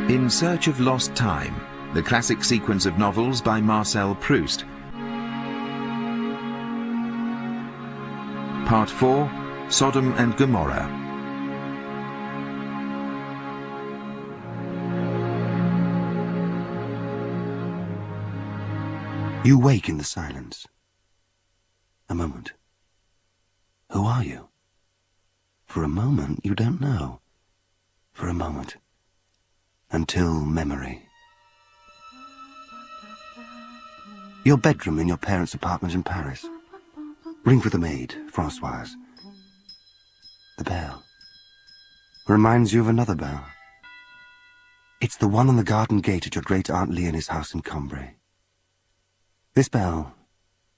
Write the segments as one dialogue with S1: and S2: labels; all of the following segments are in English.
S1: In Search of Lost Time, the classic sequence of novels by Marcel Proust. Part 4, Sodom and Gomorrah.
S2: You wake in the silence. A moment. Who are you? For a moment, you don't know. For a moment. Until memory. Your bedroom in your parents' apartment in Paris. Ring for the maid, Françoise. The bell. Reminds you of another bell. It's the one on the garden gate at your great-aunt Leonie's house in Combray. This bell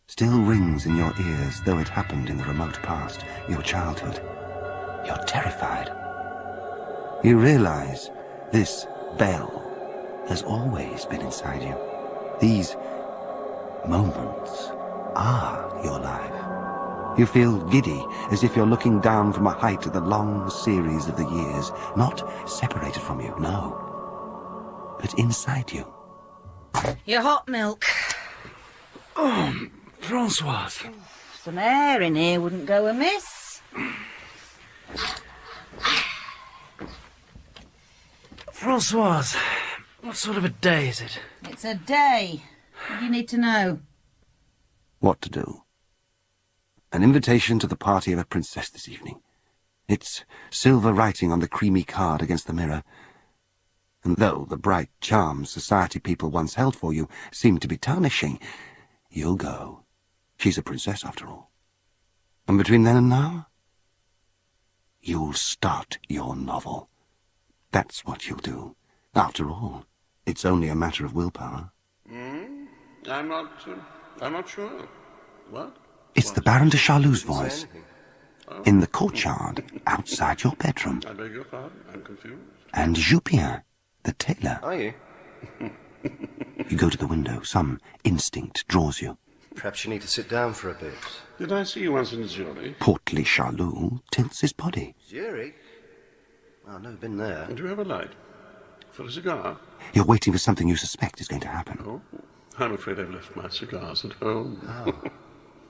S2: still rings in your ears, though it happened in the remote past, your childhood. You're terrified. You realize this bell has always been inside you. These moments are your life. You feel giddy, as if you're looking down from a height at the long series of the years, not separated from you, no, but inside you.
S3: Your hot milk.
S4: Oh, Françoise.
S3: Some air in here wouldn't go amiss.
S4: Françoise, what sort of a day is it?
S3: It's a day. What do you need to know?
S2: What to do? An invitation to the party of a princess this evening. It's silver writing on the creamy card against the mirror. And though the bright charms society people once held for you seem to be tarnishing, you'll go. She's a princess, after all. And between then and now, you'll start your novel. That's what you'll do. After all, it's only a matter of willpower.
S5: I'm not sure. What?
S2: It's the Baron de Charlous's voice. In the courtyard, outside your bedroom.
S5: I beg your pardon, I'm confused.
S2: And Jupien, the tailor.
S6: Are you?
S2: You go to the window. Some instinct draws you.
S6: Perhaps you need to sit down for a bit.
S5: Did I see you once in Zurich?
S2: Portly Charlus tilts his body.
S6: Zurich? Oh, I've never been there.
S5: Do you have a light? For a cigar?
S2: You're waiting for something you suspect is going to happen.
S5: Oh, I'm afraid I've left my cigars at home.
S6: Oh.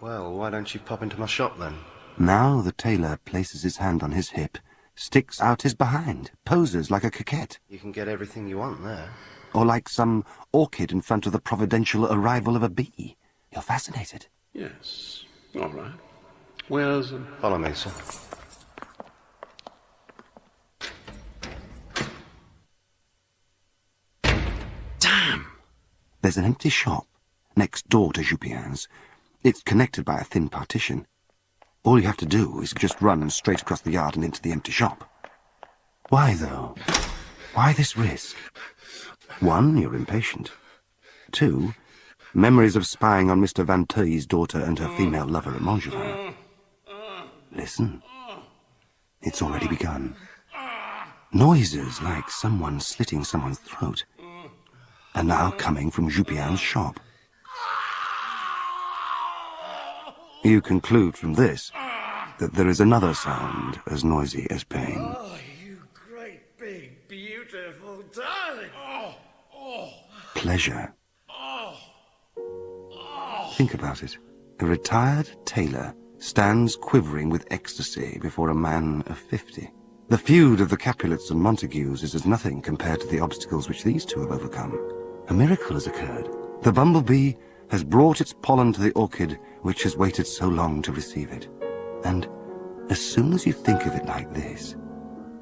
S6: Well, why don't you pop into my shop then?
S2: Now the tailor places his hand on his hip, sticks out his behind, poses like a coquette.
S6: You can get everything you want there.
S2: Or like some orchid in front of the providential arrival of a bee. You're fascinated.
S5: Yes, all right. Where's...
S6: Follow me, sir.
S2: Damn! There's an empty shop next door to Jupien's. It's connected by a thin partition. All you have to do is just run straight across the yard and into the empty shop. Why, though? Why this risk? One, you're impatient. Two, memories of spying on Mr. Santeuil's daughter and her female lover at Montjoie. Listen. It's already begun. Noises like someone slitting someone's throat are now coming from Jupien's shop. You conclude from this that there is another sound as noisy as pain.
S4: Oh, you great, big, beautiful darling.
S2: Pleasure. Think about it. A retired tailor stands quivering with ecstasy before a man of 50. The feud of the Capulets and Montagues is as nothing compared to the obstacles which these two have overcome. A miracle has occurred. The bumblebee has brought its pollen to the orchid which has waited so long to receive it. And as soon as you think of it like this,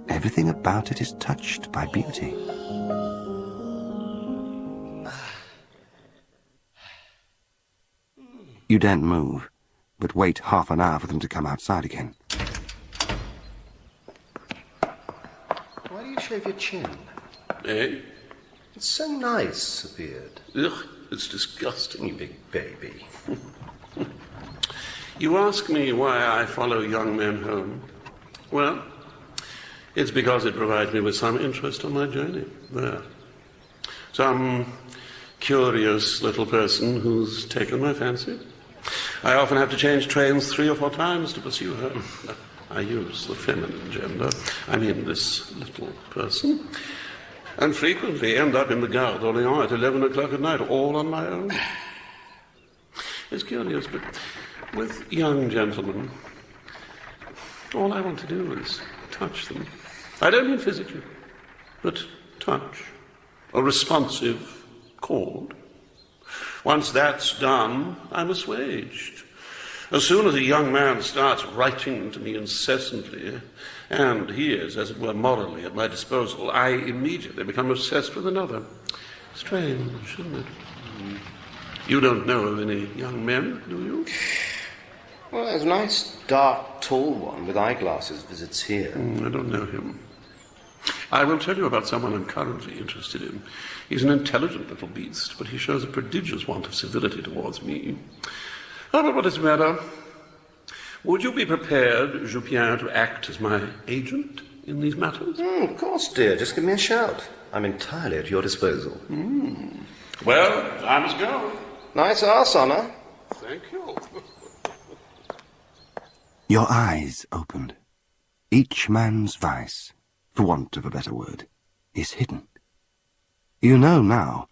S2: everything about it is touched by beauty. You daren't move, but wait half an hour for them to come outside again.
S6: Why do you shave your chin?
S5: Eh?
S6: It's so nice, a beard.
S5: Ugh, it's disgusting.
S6: You big baby.
S5: You ask me why I follow young men home. Well, it's because it provides me with some interest on my journey. There. Some curious little person who's taken my fancy. I often have to change trains 3 or 4 times to pursue her. I use the feminine gender. I mean, this little person. and frequently end up in the Gare d'Orléans at 11 o'clock at night, all on my own. It's curious, but with young gentlemen, all I want to do is touch them. I don't mean physically, but touch, a responsive chord. Once that's done, I'm assuaged. As soon as a young man starts writing to me incessantly, and he is, as it were, morally at my disposal, I immediately become obsessed with another. Strange, isn't it? You don't know of any young men, do you?
S6: Well, there's a nice, dark, tall one with eyeglasses visits here.
S5: I don't know him. I will tell you about someone I'm currently interested in. He's an intelligent little beast, but he shows a prodigious want of civility towards me. Oh, but what does it matter? Would you be prepared, Jupien, to act as my agent in these matters?
S6: Of course, dear. Just give me a shout. I'm entirely at your disposal.
S5: Well, I must go.
S6: Nice ass, Honor.
S5: Thank you.
S2: Your eyes opened. Each man's vice, for want of a better word, is hidden. You know now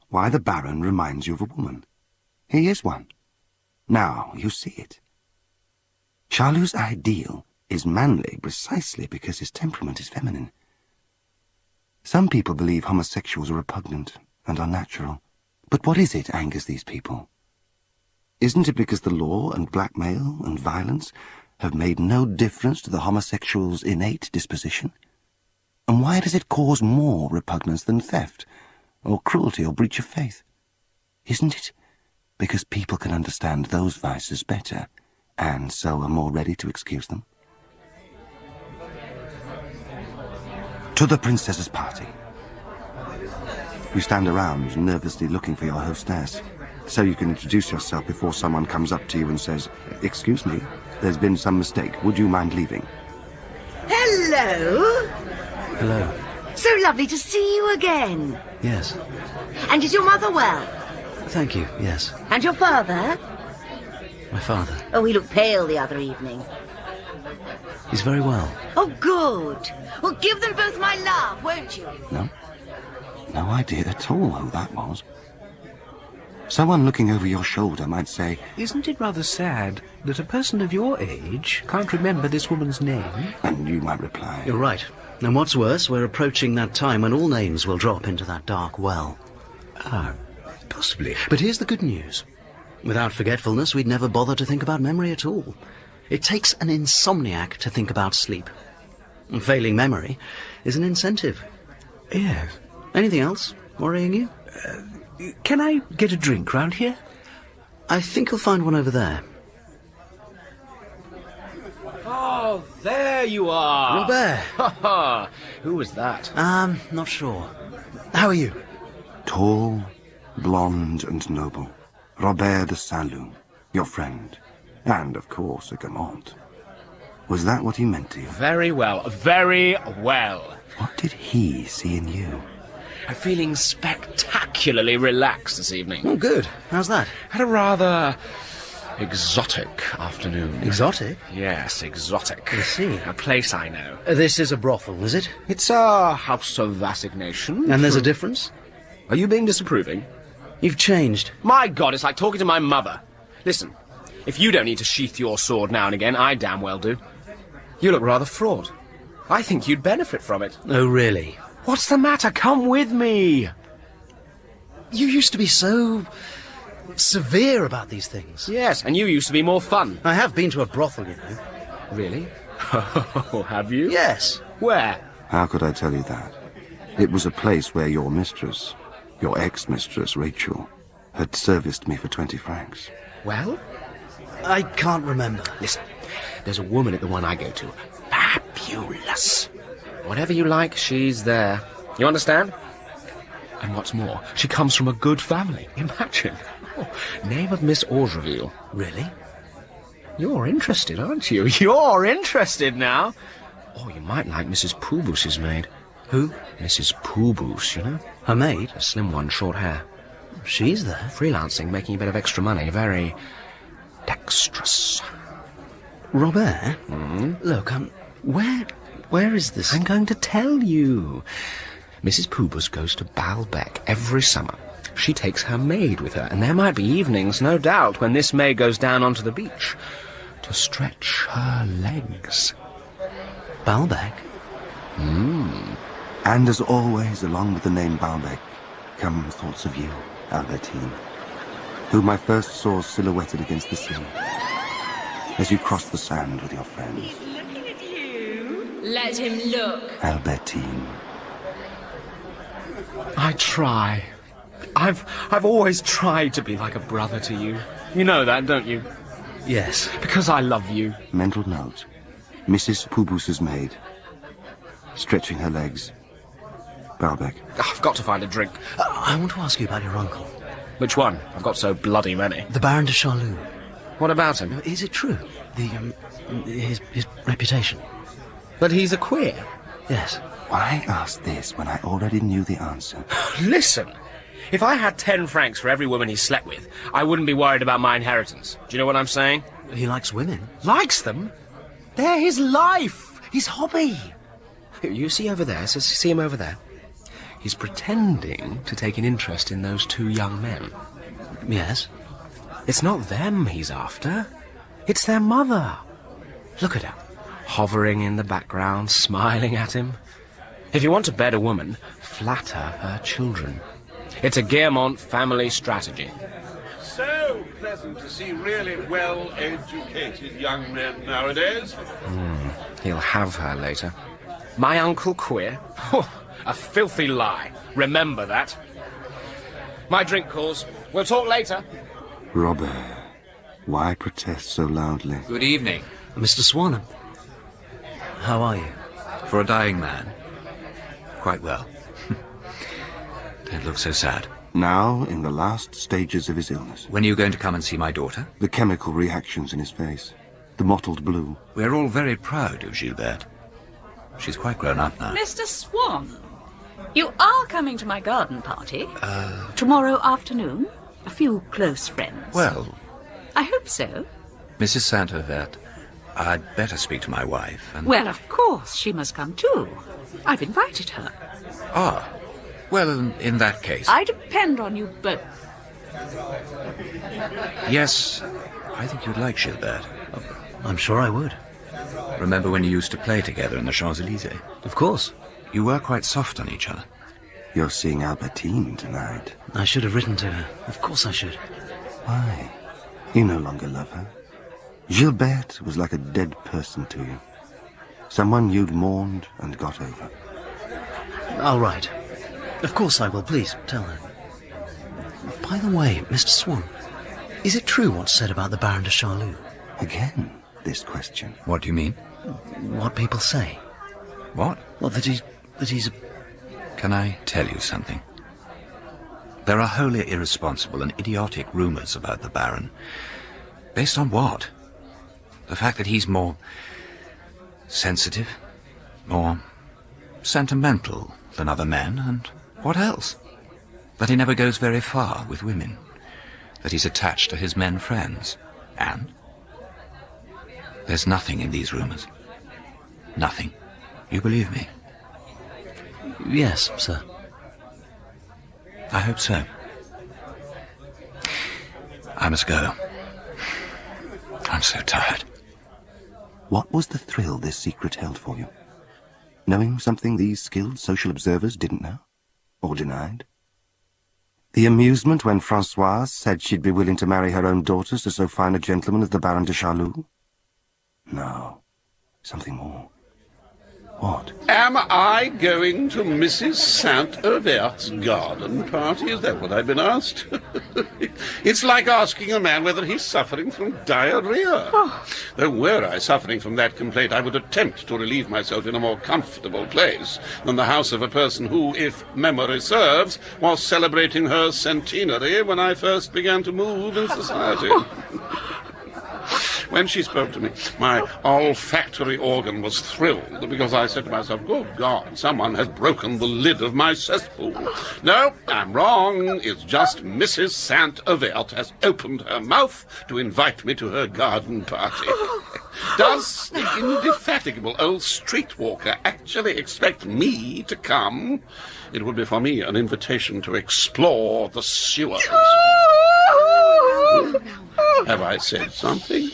S2: why the Baron reminds you of a woman. He is one. Now you see it. Charlot's ideal is manly precisely because his temperament is feminine. Some people believe homosexuals are repugnant and unnatural. But what is it angers these people? Isn't it because the law and blackmail and violence have made no difference to the homosexual's innate disposition? And why does it cause more repugnance than theft, or cruelty, or breach of faith? Isn't it because people can understand those vices better, and so are more ready to excuse them? To the princess's party. You stand around, nervously looking for your hostess, so you can introduce yourself before someone comes up to you and says, "Excuse me, there's been some mistake. Would you mind leaving?"
S3: Hello.
S2: Hello.
S3: So lovely to see you again.
S2: Yes.
S3: And is your mother well?
S2: Thank you, yes.
S3: And your father?
S2: My father.
S3: Oh, he looked pale the other evening.
S2: He's very well.
S3: Oh, good. Well, give them both my love, won't you?
S2: No. No idea at all who that was. Someone looking over your shoulder might say,
S7: Isn't it rather sad that a person of your age can't remember this woman's name?
S2: and you might reply,
S8: You're right. And what's worse, we're approaching that time when all names will drop into that dark well.
S7: Possibly.
S8: But here's the good news. Without forgetfulness, we'd never bother to think about memory at all. It takes an insomniac to think about sleep. And failing memory is an incentive.
S7: Yes.
S8: Anything else worrying you?
S7: Can I get a drink round here?
S8: I think you'll find one over there.
S9: Oh, there you are.
S8: Robert!
S9: Ha ha! Who was that?
S8: Not sure. How are you?
S2: tall, blonde and noble, Robert de Saint-Loup, your friend, and, of course, a gallant. Was that what he meant to you?
S9: Very well, very well.
S2: What did he see in you?
S9: I'm feeling spectacularly relaxed this evening.
S8: Oh, good. How's that?
S9: Had a rather exotic afternoon.
S8: Exotic?
S9: Yes, exotic.
S8: I see.
S9: A place I know.
S8: This is a brothel, is it?
S9: It's a house of assignation.
S8: And there's a difference?
S9: Are you being disapproving?
S8: You've changed.
S9: My God, it's like talking to my mother. Listen, if you don't need to sheath your sword now and again, I damn well do. You look rather fraught. I think you'd benefit from it.
S8: Oh, really?
S9: What's the matter? Come with me.
S8: You used to be so severe about these things.
S9: Yes, and you used to be more fun.
S8: I have been to a brothel, you know.
S9: Really? Oh, have you?
S8: Yes.
S9: Where?
S2: How could I tell you that? It was a place where your mistress, your ex-mistress, Rachel, had serviced me for 20 francs.
S9: Well?
S8: I can't remember.
S9: Listen, there's a woman at the one I go to. Fabulous. Whatever you like, she's there. You understand? And what's more, she comes from a good family. Imagine. Oh, name of Miss Audreville.
S8: Really?
S9: You're interested, aren't you? You're interested now. Oh, you might like Mrs. Pooboos's maid.
S8: Who?
S9: Mrs. Pooboos, you know?
S8: Her maid?
S9: A slim one, short hair.
S8: She's there.
S9: Freelancing, making a bit of extra money. Very dexterous.
S8: Robert? Look, where is this?
S9: I'm going to tell you. Mrs. Poobus goes to Baalbek every summer. She takes her maid with her, and there might be evenings, no doubt, when this maid goes down onto the beach to stretch her legs.
S8: Baalbek?
S2: And as always, along with the name Baalbek, come thoughts of you, Albertine, whom I first saw silhouetted against the sea, as you crossed the sand with your friends.
S3: He's looking at you. Let him look.
S2: Albertine.
S9: I try. I've always tried to be like a brother to you. You know that, don't you?
S8: Yes.
S9: Because I love you.
S2: Mental note. Mrs. Poobus's maid. Stretching her legs. Baalbek.
S9: I've got to find a drink.
S8: I want to ask you about your uncle.
S9: Which one? I've got so bloody many.
S8: The Baron de Charlus.
S9: What about him?
S8: Is it true? His reputation?
S9: But he's a queer.
S8: Yes.
S2: Why ask this when I already knew the answer?
S9: Listen, if I had 10 francs for every woman he slept with, I wouldn't be worried about my inheritance. Do you know what I'm saying?
S8: He likes women.
S9: Likes them? They're his life, his hobby. You see over there, see him over there? He's pretending to take an interest in those 2 young men.
S8: Yes.
S9: It's not them he's after. It's their mother. Look at her, hovering in the background, smiling at him. If you want to bed a woman, flatter her children. It's a Guillemont family strategy.
S5: So pleasant to see really well-educated young men nowadays.
S9: He'll have her later. My uncle queer? Oh, a filthy lie. Remember that. My drink calls. We'll talk later.
S2: Robert, why protest so loudly?
S10: Good evening.
S8: Mr. Swanham. How are you?
S10: For a dying man. Quite well. Don't look so sad.
S2: Now, in the last stages of his illness.
S10: When are you going to come and see my daughter?
S2: The chemical reactions in his face. The mottled blue.
S10: We're all very proud of Gilberte. She's quite grown up now.
S3: Mr. Swan, you are coming to my garden party? Tomorrow afternoon? A few close friends.
S10: Well,
S3: I hope so.
S10: Mrs. Santeuil, I'd better speak to my wife and...
S3: Well, of course, she must come too. I've invited her.
S10: Ah, well, in that case...
S3: I depend on you both.
S10: Yes, I think you'd like Gilberte.
S8: I'm sure I would.
S10: Remember when you used to play together in the Champs-Élysées?
S8: Of course.
S10: You were quite soft on each other.
S2: You're seeing Albertine tonight.
S8: I should have written to her. Of course I should.
S2: Why? You no longer love her. Gilberte was like a dead person to you. Someone you'd mourned and got over.
S8: I'll write. Of course I will. Please, tell her. By the way, Mr. Swan, is it true what's said about the Baron de Charlus?
S2: Again, this question.
S10: What do you mean?
S8: What people say.
S10: What?
S8: Well, that he's a...
S10: Can I tell you something? There are wholly irresponsible and idiotic rumours about the Baron. Based on what? The fact that he's more sensitive, more sentimental than other men, and what else? That he never goes very far with women. That he's attached to his men friends. And there's nothing in these rumours. Nothing. You believe me?
S8: Yes, sir.
S10: I hope so. I must go. I'm so tired.
S2: What was the thrill this secret held for you? Knowing something these skilled social observers didn't know? Or denied? The amusement when Françoise said she'd be willing to marry her own daughters to so fine a gentleman as the Baron de Charlus? No. Something more. What?
S5: Am I going to Mrs. Saint-Euverte's garden party? Is that what I've been asked? It's like asking a man whether he's suffering from diarrhea. Though were I suffering from that complaint, I would attempt to relieve myself in a more comfortable place than the house of a person who, if memory serves, was celebrating her centenary when I first began to move in society. When she spoke to me, my olfactory organ was thrilled because I said to myself, good God, someone has broken the lid of my cesspool. No, I'm wrong. It's just Mrs. Saint-Euverte has opened her mouth to invite me to her garden party. Does the indefatigable old streetwalker actually expect me to come? It would be for me an invitation to explore the sewers. Have I said something?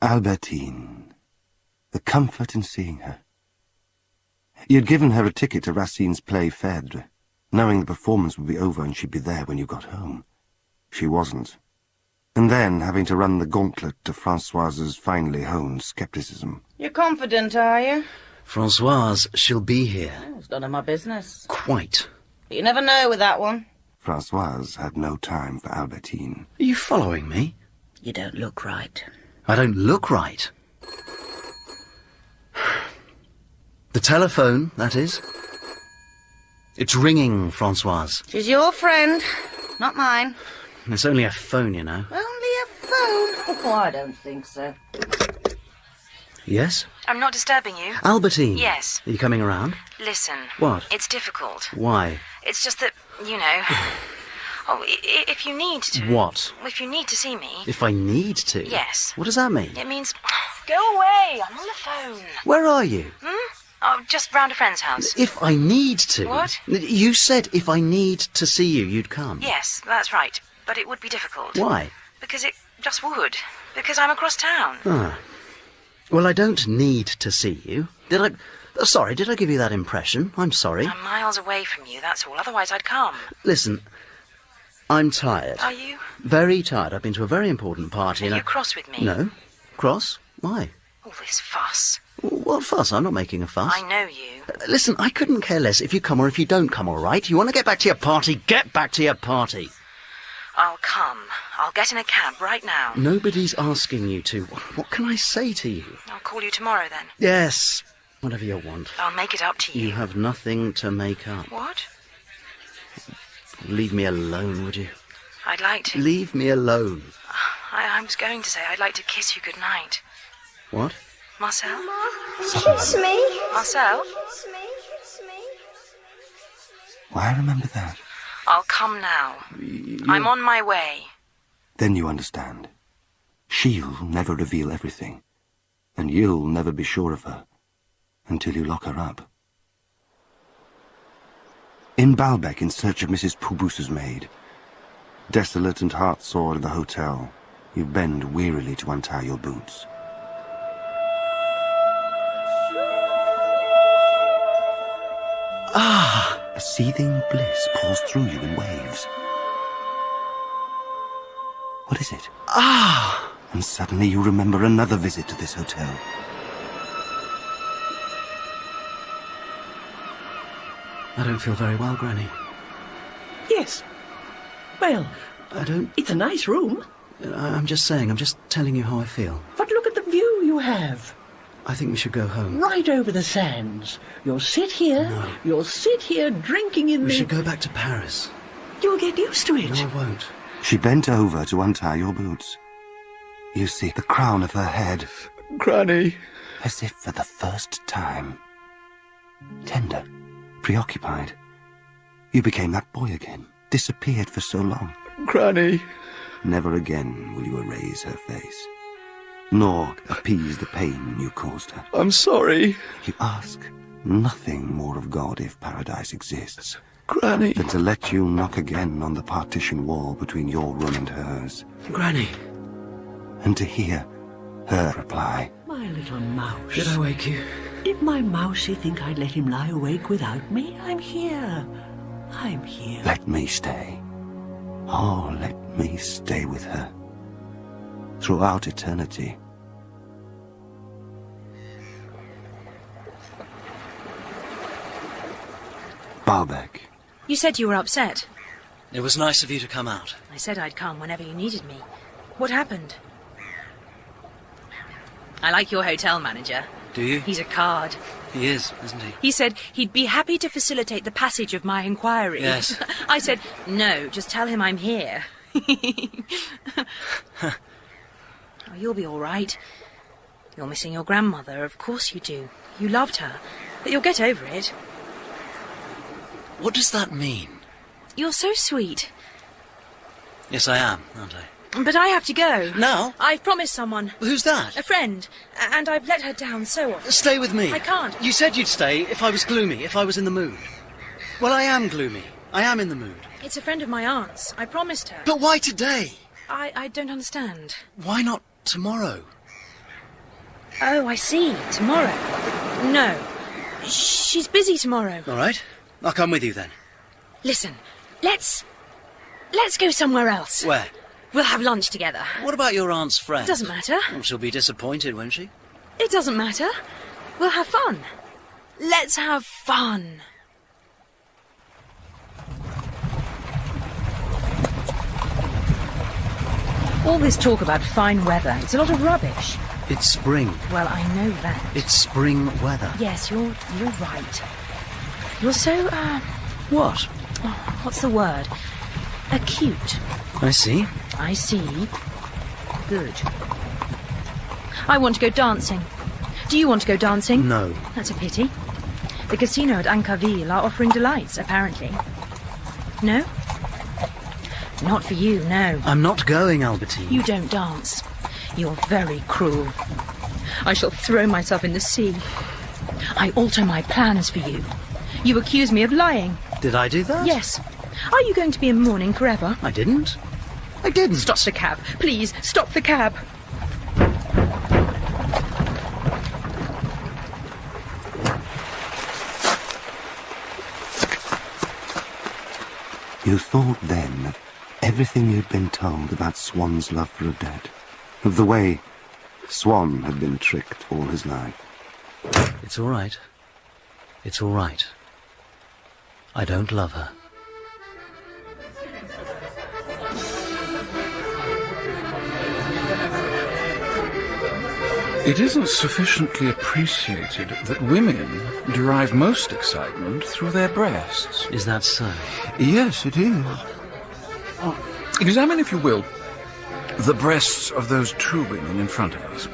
S2: Albertine. The comfort in seeing her. You'd given her a ticket to Racine's play Phèdre, knowing the performance would be over and she'd be there when you got home. She wasn't. And then having to run the gauntlet to Françoise's finely honed scepticism.
S11: You're confident, are you?
S8: Françoise, she'll be here.
S11: Oh, it's none of my business.
S8: Quite.
S11: You never know with that one.
S2: Françoise had no time for Albertine.
S8: Are you following me?
S11: You don't look right.
S8: I don't look right. The telephone, that is. It's ringing, Françoise.
S11: She's your friend, not mine.
S8: It's only a phone, you know.
S11: Only a phone? Oh, I don't think so.
S8: Yes?
S12: I'm not disturbing you.
S8: Albertine?
S12: Yes.
S8: Are you coming around?
S12: Listen.
S8: What?
S12: It's difficult.
S8: Why?
S12: It's just that, you know... Oh, if you need to...
S8: What?
S12: If you need to see me...
S8: If I need to?
S12: Yes.
S8: What does that mean?
S12: It means... Go away, I'm on the phone.
S8: Where are you?
S12: Oh, just round a friend's house.
S8: If I need to?
S12: What?
S8: You said if I need to see you, you'd come.
S12: Yes, that's right. But it would be difficult.
S8: Why?
S12: Because it just would. Because I'm across town.
S8: Ah. Well, I don't need to see you. Did I... Sorry, did I give you that impression? I'm sorry.
S12: I'm miles away from you, that's all. Otherwise I'd come.
S8: Listen, I'm tired.
S12: Are you?
S8: Very tired. I've been to a very important party
S12: Are
S8: and
S12: you cross with me?
S8: No. Cross? Why?
S12: All this fuss.
S8: What fuss? I'm not making a fuss.
S12: I know you.
S8: Listen, I couldn't care less if you come or if you don't come, all right? You want to get back to your party? Get back to your party.
S12: I'll come. I'll get in a cab right now.
S8: Nobody's asking you to. What can I say to you?
S12: I'll call you tomorrow then.
S8: Yes, whatever you want.
S12: I'll make it up to you.
S8: You have nothing to make up.
S12: What?
S8: Leave me alone, would you?
S12: I'd like to.
S8: Leave me alone.
S12: I was going to say I'd like to kiss you goodnight.
S8: What?
S12: Marcel?
S13: Kiss me.
S12: Marcel?
S13: Kiss me. Kiss me.
S2: Why, I remember that.
S12: I'll come now. I'm on my way.
S2: Then you understand. She'll never reveal everything, and you'll never be sure of her until you lock her up. In Baalbec, in search of Mrs. Pubus's maid, desolate and heart-sore in the hotel, you bend wearily to untie your boots. Ah! A seething bliss pours through you in waves. What is it?
S8: Ah!
S2: And suddenly you remember another visit to this hotel.
S8: I don't feel very well, Granny.
S14: Yes. Well,
S8: I don't...
S14: It's a nice room.
S8: I'm just saying, I'm just telling you how I feel.
S14: But look at the view you have.
S8: I think we should go home.
S14: Right over the sands. You'll sit here.
S8: No.
S14: You'll sit here drinking in
S8: We should go back to Paris.
S14: You'll get used to it.
S8: No, I won't.
S2: She bent over to untie your boots. You see the crown of her head.
S8: Granny.
S2: As if for the first time. Tender. Preoccupied. You became that boy again. Disappeared for so long.
S8: Granny.
S2: Never again will you erase her face, nor appease the pain you caused her.
S8: I'm sorry.
S2: You ask nothing more of God if paradise exists,
S8: Granny,
S2: than to let you knock again on the partition wall between your room and hers.
S8: Granny.
S2: And to hear her reply.
S14: My little mouse.
S8: Did I wake you?
S14: Did my mousey think I'd let him lie awake without me? I'm here. I'm here.
S2: Let me stay. Oh, let me stay with her. Throughout eternity. Baalbec.
S12: You said you were upset.
S8: It was nice of you to come out.
S12: I said I'd come whenever you needed me. What happened? I like your hotel manager.
S8: Do you?
S12: He's a card.
S8: He is, isn't he?
S12: He said he'd be happy to facilitate the passage of my inquiry.
S8: Yes.
S12: I said, no, just tell him I'm here. Oh, you'll be all right. You're missing your grandmother, of course you do. You loved her, but you'll get over it.
S8: What does that mean?
S12: You're so sweet.
S8: Yes, I am, aren't I?
S12: But I have to go.
S8: Now?
S12: I've promised someone.
S8: Who's that?
S12: A friend. And I've let her down so often.
S8: Stay with me.
S12: I can't.
S8: You said you'd stay if I was gloomy, if I was in the mood. Well, I am gloomy. I am in the mood.
S12: It's a friend of my aunt's. I promised her.
S8: But why today?
S12: I don't understand.
S8: Why not tomorrow?
S12: Oh, I see. Tomorrow. No. She's busy tomorrow.
S8: All right. I'll come with you then.
S12: Listen, let's go somewhere else.
S8: Where?
S12: We'll have lunch together.
S8: What about your aunt's friend?
S12: Doesn't matter.
S8: Well, she'll be disappointed, won't she?
S12: It doesn't matter. We'll have fun. Let's have fun. All this talk about fine weather, it's a lot of rubbish.
S8: It's spring.
S12: Well, I know that.
S8: It's spring weather.
S12: Yes, you're right. You're so,
S8: What?
S12: oh, what's the word? Acute.
S8: I see.
S12: I see. Good. I want to go dancing. Do you want to go dancing?
S8: No.
S12: That's a pity. The casino at Ancaville are offering delights, apparently. No? Not for you, no.
S8: I'm not going, Albertine.
S12: You don't dance. You're very cruel. I shall throw myself in the sea. I alter my plans for you. You accuse me of lying.
S8: Did I do that?
S12: Yes. Are you going to be in mourning forever?
S8: I didn't. I didn't.
S12: Stop the cab. Please, stop the cab.
S2: You thought then of everything you'd been told about Swan's love for Odette, of the way Swan had been tricked all his life.
S8: It's all right. It's all right. I don't love her.
S15: It isn't sufficiently appreciated that women derive most excitement through their breasts.
S8: Is that so?
S15: Yes, it is. Examine, if you will, the breasts of those two women in front of us.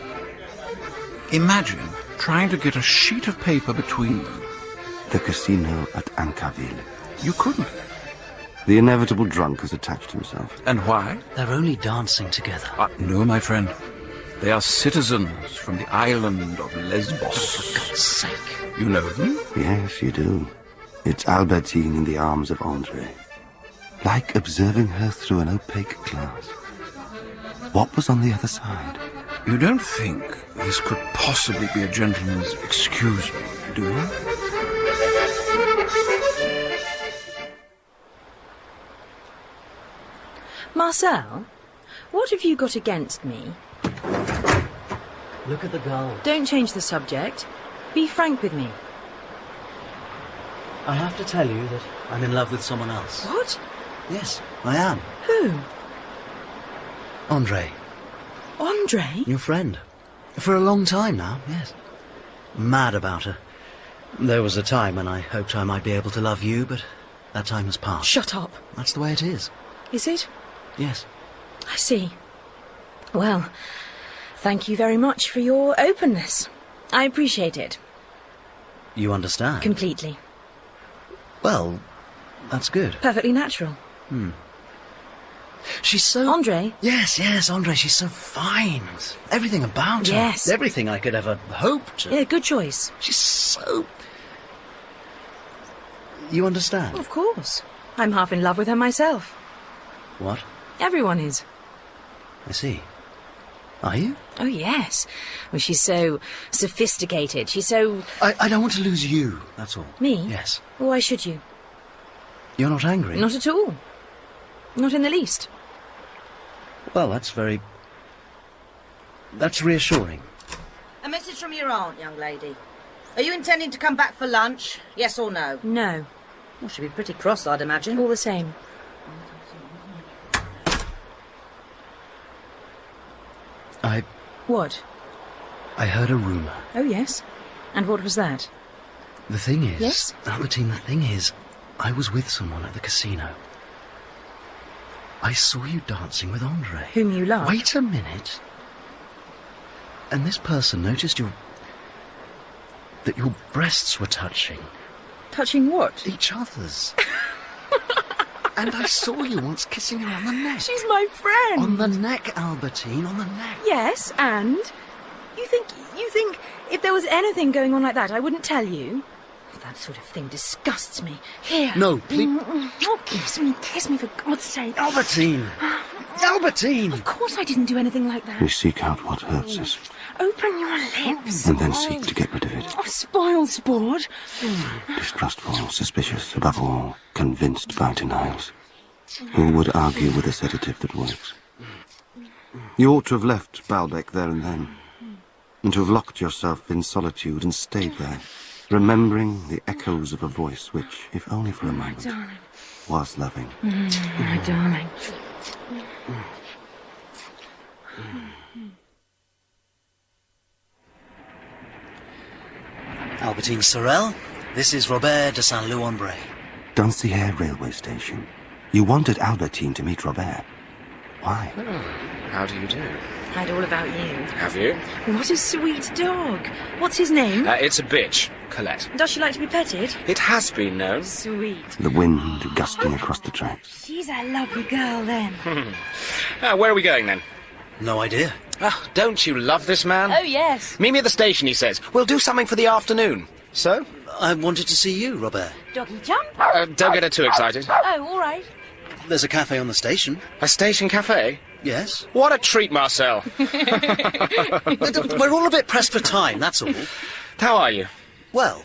S15: Imagine trying to get a sheet of paper between them.
S2: The casino at Ancaville.
S15: You couldn't.
S2: The inevitable drunk has attached himself.
S15: And why?
S8: They're only dancing together.
S15: No, my friend. They are citizens from the island of Lesbos.
S8: For God's sake.
S15: You know them?
S2: Yes, you do. It's Albertine in the arms of André. Like observing her through an opaque glass. What was on the other side?
S15: You don't think this could possibly be a gentleman's excuse me, do you?
S12: Marcel, what have you got against me?
S8: Look at the gull.
S12: Don't change the subject. Be frank with me.
S8: I have to tell you that I'm in love with someone else.
S12: What?
S8: Yes, I am.
S12: Who?
S8: André.
S12: André?
S8: Your friend. For a long time now, yes. Mad about her. There was a time when I hoped I might be able to love you, but that time has passed.
S12: Shut up.
S8: That's the way it is.
S12: Is it?
S8: Yes.
S12: I see. Well, thank you very much for your openness. I appreciate it.
S8: You understand?
S12: Completely.
S8: Well, that's good.
S12: Perfectly natural.
S8: She's so...
S12: André?
S8: Yes, André, she's so fine. Everything about her.
S12: Yes.
S8: Everything I could ever hope to.
S12: Yeah, good choice.
S8: She's so... You understand?
S12: Of course. I'm half in love with her myself.
S8: What?
S12: Everyone is.
S8: I see. Are you?
S12: Oh, yes. Well, she's so sophisticated. She's so...
S8: I don't want to lose you, that's all.
S12: Me?
S8: Yes.
S12: Why should you?
S8: You're not angry?
S12: Not at all. Not in the least.
S8: Well, that's reassuring.
S11: A message from your aunt, young lady. Are you intending to come back for lunch? Yes or no?
S12: No.
S11: Well, she'll be pretty cross, I'd imagine.
S12: All the same. What?
S8: I heard a rumour.
S12: Oh, yes. And what was that?
S8: The thing is...
S12: Yes?
S8: Albertine, the thing is, I was with someone at the casino. I saw you dancing with André.
S12: Whom you love?
S8: Wait a minute. And this person noticed that your breasts were touching.
S12: Touching what?
S8: Each other's.
S9: And I saw you once kissing her on the neck.
S12: She's my friend.
S8: On the neck, Albertine, on the neck.
S12: Yes, and? You think if there was anything going on like that, I wouldn't tell you? That sort of thing disgusts me. Here.
S8: No, please.
S12: Oh, kiss me for God's sake.
S8: Albertine! Albertine!
S12: Of course I didn't do anything like that.
S2: We seek out what hurts us,
S12: Open your lips.
S2: and then seek to get rid of it.
S12: Oh, spoil sport.
S2: Distrustful, suspicious, above all, convinced by denials. Who would argue with a sedative that works? You ought to have left Baalbek there and then, and to have locked yourself in solitude and stayed there, remembering the echoes of a voice which, if only for a moment, was loving.
S12: My darling.
S8: Albertine Sorel, this is Robert de Saint-Loup-en-Bray.
S2: Doncier railway station. You wanted Albertine to meet Robert. Why?
S9: Oh, how do you do?
S12: Heard all about you.
S9: Have you?
S12: What a sweet dog. What's his name?
S9: It's a bitch, Colette.
S12: Does she like to be petted?
S9: It has been known.
S12: Sweet.
S2: The wind gusting across the tracks.
S12: She's a lovely girl, then.
S9: Where are we going, then?
S8: No idea.
S9: Oh, don't you love this man?
S12: Oh, yes.
S9: Meet me at the station, he says. We'll do something for the afternoon. So?
S8: I wanted to see you, Robert.
S12: Doggy jump?
S9: Don't get her too excited.
S12: Oh, all right.
S8: There's a cafe on the station.
S9: A station cafe?
S8: Yes.
S9: What a treat, Marcel.
S8: We're all a bit pressed for time, that's all.
S9: How are you?
S8: Well.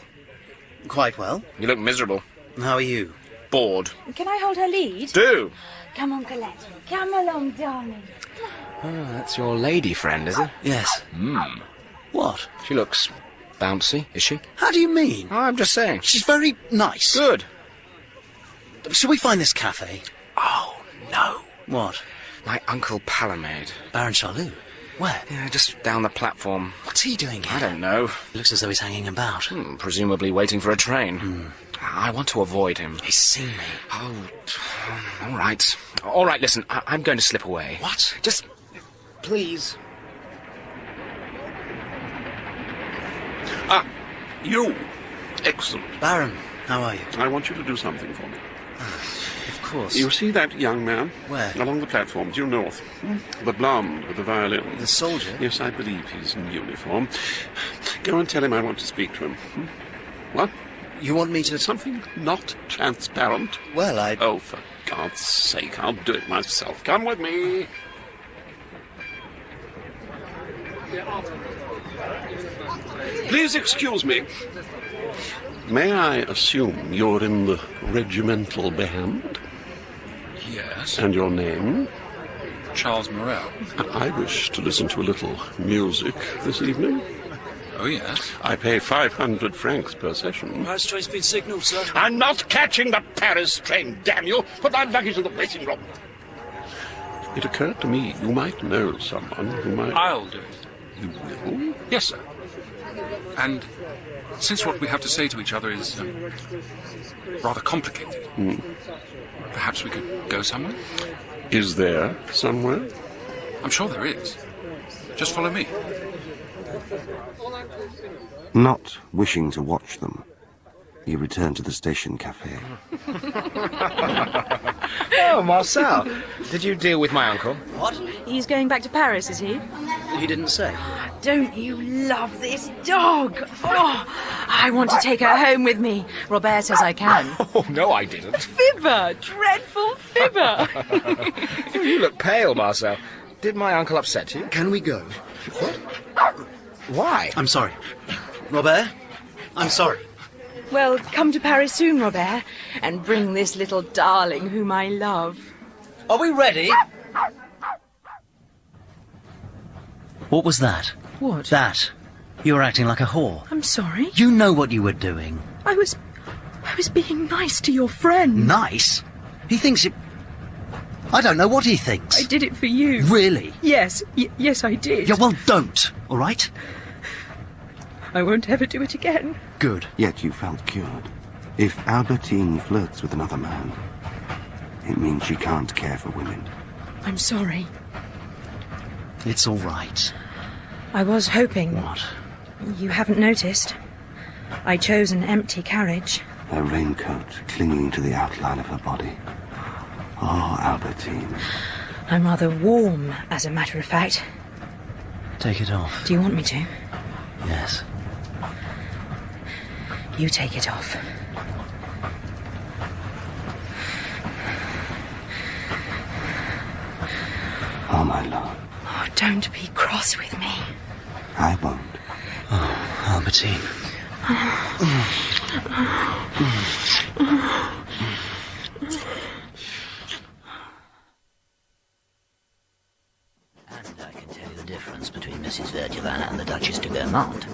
S8: Quite well.
S9: You look miserable.
S8: How are you?
S9: Bored.
S12: Can I hold her lead?
S9: Do.
S12: Come on, Colette. Come along, darling.
S9: Oh, that's your lady friend, is it?
S8: Yes. What?
S9: She looks bouncy, is she?
S8: How do you mean?
S9: Oh, I'm just saying.
S8: She's very nice.
S9: Good.
S8: Shall we find this cafe?
S9: Oh, no.
S8: What?
S9: My Uncle Palamade.
S8: Baron Charlot? Where?
S9: Yeah, just down the platform.
S8: What's he doing here?
S9: I don't know.
S8: Looks as though he's hanging about.
S9: Presumably waiting for a train. I want to avoid him.
S8: He's seen me.
S9: Oh, all right. All right, listen, I'm going to slip away.
S8: What?
S9: Just, please.
S5: Ah, you. Excellent.
S8: Baron, how are you?
S5: I want you to do something for me.
S8: Of course.
S5: You see that young man?
S8: Where?
S5: Along the platform, due north. The blonde with the violin.
S8: The soldier?
S5: Yes, I believe he's in uniform. Go and tell him I want to speak to him. What?
S8: You want me to...
S5: Something not transparent?
S8: Well, I...
S5: Oh, for God's sake, I'll do it myself. Come with me. Please excuse me. May I assume you're in the regimental band?
S15: Yes.
S5: And your name?
S15: Charles Morel.
S5: I wish to listen to a little music this evening.
S15: Oh, yes.
S5: I pay 500 francs per session.
S8: Paris train speed signal, sir.
S5: I'm not catching the Paris train, damn you! Put my luggage in the waiting room. It occurred to me you might know someone who might...
S15: I'll do it.
S5: You will?
S15: Yes, sir. And since what we have to say to each other is rather complicated, perhaps we could go somewhere?
S5: Is there somewhere?
S15: I'm sure there is. Just follow me.
S2: Not wishing to watch them, you return to the station cafe.
S9: Oh, Marcel. Did you deal with my uncle?
S8: What?
S12: He's going back to Paris, is he?
S8: He didn't say.
S12: Don't you love this dog? Oh, I want to take her home with me. Robert says I can.
S9: Oh, no, I didn't.
S12: Fibber! Dreadful fibber!
S9: You look pale, Marcel. Did my uncle upset you?
S8: Can we go?
S9: What? Why?
S8: I'm sorry. Robert, I'm sorry.
S12: Well, come to Paris soon, Robert, and bring this little darling whom I love.
S8: Are we ready? What was that?
S12: What?
S8: That. You were acting like a whore.
S12: I'm sorry.
S8: You know what you were doing.
S12: I was being nice to your friend.
S8: Nice? He thinks it... I don't know what he thinks.
S12: I did it for you.
S8: Really?
S12: Yes. Yes, I did.
S8: Yeah, well, don't, all right?
S12: I won't ever do it again.
S8: Good.
S2: Yet you felt cured. If Albertine flirts with another man, it means she can't care for women.
S12: I'm sorry.
S8: It's all right.
S12: I was hoping...
S8: What?
S12: You haven't noticed. I chose an empty carriage.
S2: Her raincoat clinging to the outline of her body. Oh, Albertine.
S12: I'm rather warm, as a matter of fact.
S8: Take it off.
S12: Do you want me to?
S8: Yes.
S12: You take it off.
S2: Oh, my love.
S12: Oh, don't be cross with me.
S2: I won't.
S8: Oh, Albertine.
S16: And I can tell you the difference between Mrs. Verdurin and the Duchess de Beaumont.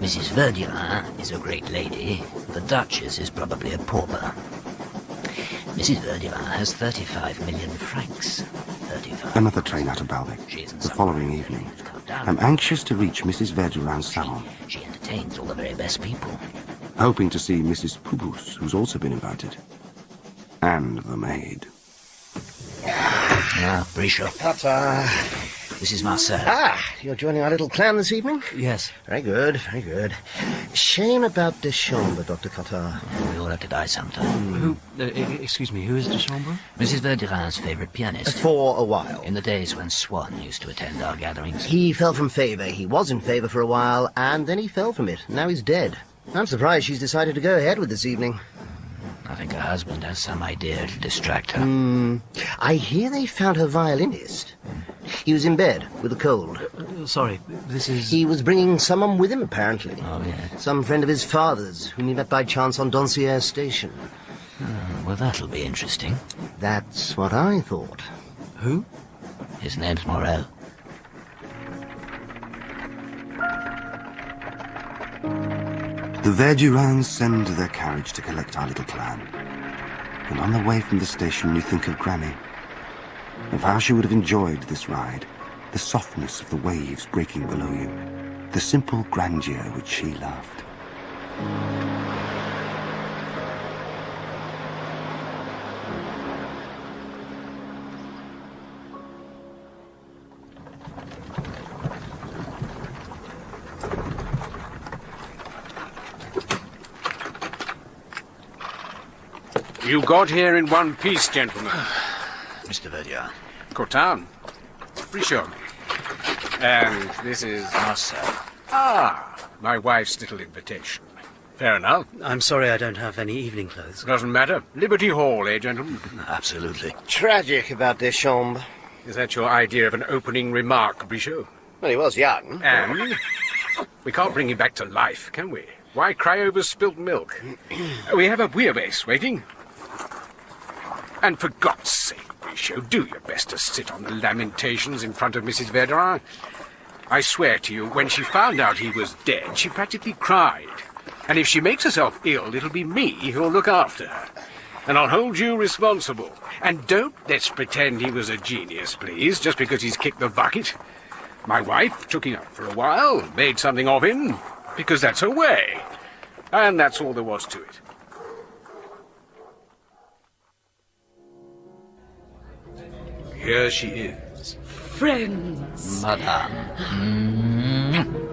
S16: Mrs. Verdurin is a great lady. The Duchess is probably a pauper. Mrs. Verdurin has 35 million francs. 35.
S2: Another train out of Balbec. The following evening. I'm anxious to reach Mrs. Verdurin's salon.
S16: She entertains all the very best people.
S2: Hoping to see Mrs. Proust, who's also been invited. And the maid.
S16: Ah, Brichot.
S6: Ta-ta.
S16: This is Marcel.
S6: Ah, you're joining our little clan this evening?
S8: Yes.
S6: Very good, very good. Shame about Deschamps, Dr. Cottard.
S16: We all have to die sometime.
S8: Excuse me, who is Deschamps?
S16: Mrs. Verdurin's favourite pianist.
S6: For a while.
S16: In the days when Swann used to attend our gatherings.
S6: He fell from favour. He was in favour for a while, and then he fell from it. Now he's dead. I'm surprised she's decided to go ahead with this evening.
S16: I think her husband has some idea to distract her.
S6: I hear they found her violinist. He was in bed with a cold.
S8: Sorry, this is...
S6: He was bringing someone with him, apparently.
S16: Oh, yes.
S6: Some friend of his father's, whom he met by chance on Doncières Station.
S16: Well, that'll be interesting.
S6: That's what I thought.
S8: Who?
S16: His name's Morel.
S2: The Verdurins send their carriage to collect our little clan. And on the way from the station you think of Granny. Of how she would have enjoyed this ride. The softness of the waves breaking below you. The simple grandeur which she loved.
S9: You got here in one piece, gentlemen.
S16: Mr. Verdurin.
S15: Cotin. Brichot.
S9: And this is...
S16: Marcel.
S9: Ah, my wife's little invitation. Fair enough.
S8: I'm sorry I don't have any evening clothes.
S9: Doesn't matter. Liberty Hall, eh, gentlemen?
S16: Absolutely.
S6: Tragic about Deschamps.
S9: Is that your idea of an opening remark, Brichot?
S6: Well, he was young.
S9: And we can't bring him back to life, can we? Why cry over spilt milk? We have a wheelbase waiting. And for God's sake, Brichot, do your best to sit on the lamentations in front of Mrs. Verdurin. I swear to you, when she found out he was dead, she practically cried. And if she makes herself ill, it'll be me who'll look after her. And I'll hold you responsible. And don't let's pretend he was a genius, please, just because he's kicked the bucket. My wife took him up for a while, made something of him, because that's her way. And that's all there was to it. Here she is.
S3: Friends.
S16: Madame.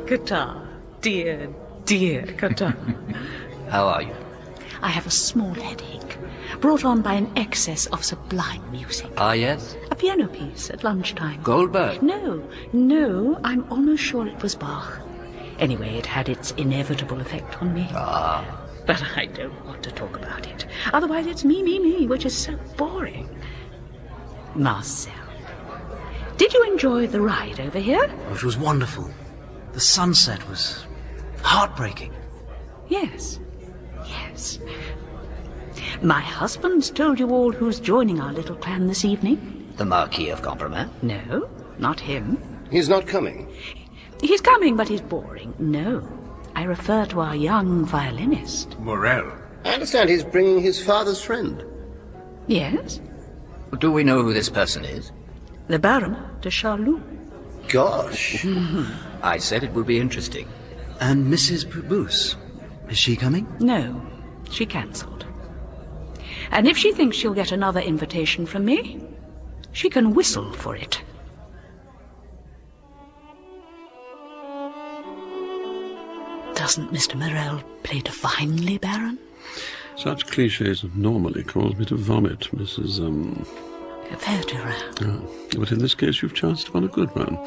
S3: Cottard. Dear, dear Cottard.
S16: How are you?
S3: I have a small headache, brought on by an excess of sublime music.
S16: Ah, yes?
S3: A piano piece at lunchtime.
S16: Goldberg?
S3: No, I'm almost sure it was Bach. Anyway, it had its inevitable effect on me.
S16: Ah.
S3: But I don't want to talk about it. Otherwise it's me, which is so boring. Marcel, did you enjoy the ride over here?
S8: Oh, it was wonderful. The sunset was heartbreaking.
S3: Yes. My husband's told you all who's joining our little clan this evening?
S16: The Marquis of Compromat?
S3: No, not him.
S6: He's not coming.
S3: He's coming, but he's boring. No, I refer to our young violinist.
S9: Morel.
S6: I understand he's bringing his father's friend.
S3: Yes?
S16: Do we know who this person is?
S3: The Baron de Charlus.
S6: Gosh.
S16: I said it would be interesting.
S8: And Mrs. Proust, is she coming?
S3: No, she cancelled. And if she thinks she'll get another invitation from me, she can whistle for it. Doesn't Mr. Morel play divinely, Baron?
S5: Such cliches normally cause me to vomit, Mrs.
S14: Verdurin.
S5: But in this case you've chanced upon a good one.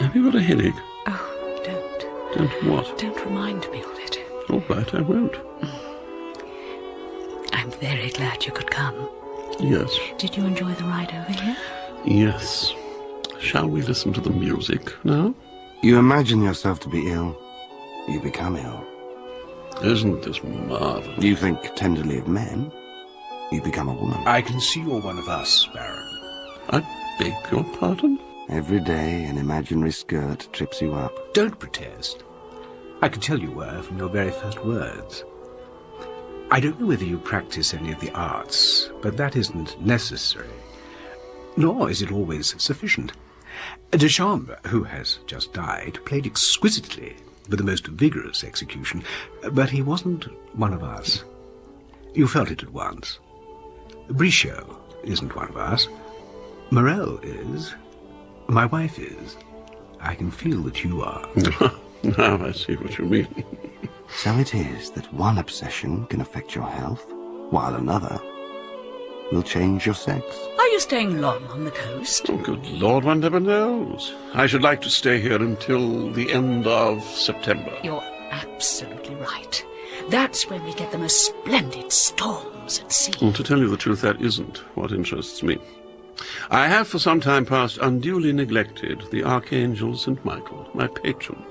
S5: Have you got a headache?
S14: Oh, don't.
S5: Don't what?
S14: Don't remind me of it.
S5: All right, I won't.
S14: I'm very glad you could come.
S5: Yes.
S14: Did you enjoy the ride over here?
S5: Yes. Shall we listen to the music now?
S2: You imagine yourself to be ill. You become ill.
S5: Isn't this marvelous?
S2: You think tenderly of men. You become a woman.
S7: I can see you're one of us, Baron.
S5: I beg your pardon?
S2: Every day an imaginary skirt trips you up.
S7: Don't protest. I can tell you were from your very first words. I don't know whether you practice any of the arts, but that isn't necessary. Nor is it always sufficient. De Chambre, who has just died, played exquisitely, with the most vigorous execution, but he wasn't one of us. You felt it at once. Brichot isn't one of us. Morel is. My wife is. I can feel that you are.
S5: Now I see what you mean.
S2: So it is that one obsession can affect your health, while another will change your sex.
S3: Are you staying long on the coast?
S5: Oh, good Lord, one never knows. I should like to stay here until the end of September.
S3: You're absolutely right. That's when we get the most splendid storms at sea.
S5: Well, to tell you the truth, that isn't what interests me. I have for some time past unduly neglected the Archangel St. Michael, my patron.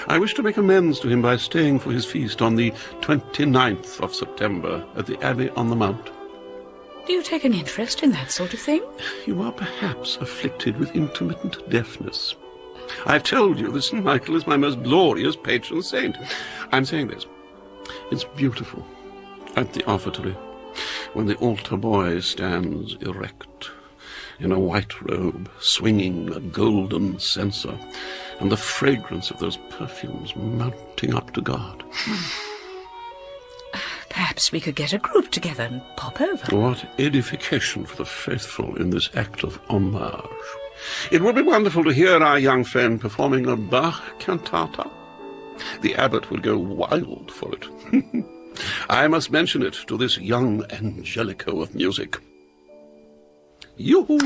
S5: I wish to make amends to him by staying for his feast on the 29th of September at the Abbey on the Mount.
S3: Do you take an interest in that sort of thing?
S5: You are perhaps afflicted with intermittent deafness. I've told you that St. Michael is my most glorious patron saint. I'm saying this. It's beautiful at the offertory, when the altar boy stands erect, in a white robe, swinging a golden censer, and the fragrance of those perfumes mounting up to God.
S3: Perhaps we could get a group together and pop over.
S5: What edification for the faithful in this act of homage. It would be wonderful to hear our young friend performing a Bach cantata. The abbot would go wild for it. I must mention it to this young Angelico of music. Yoo-hoo!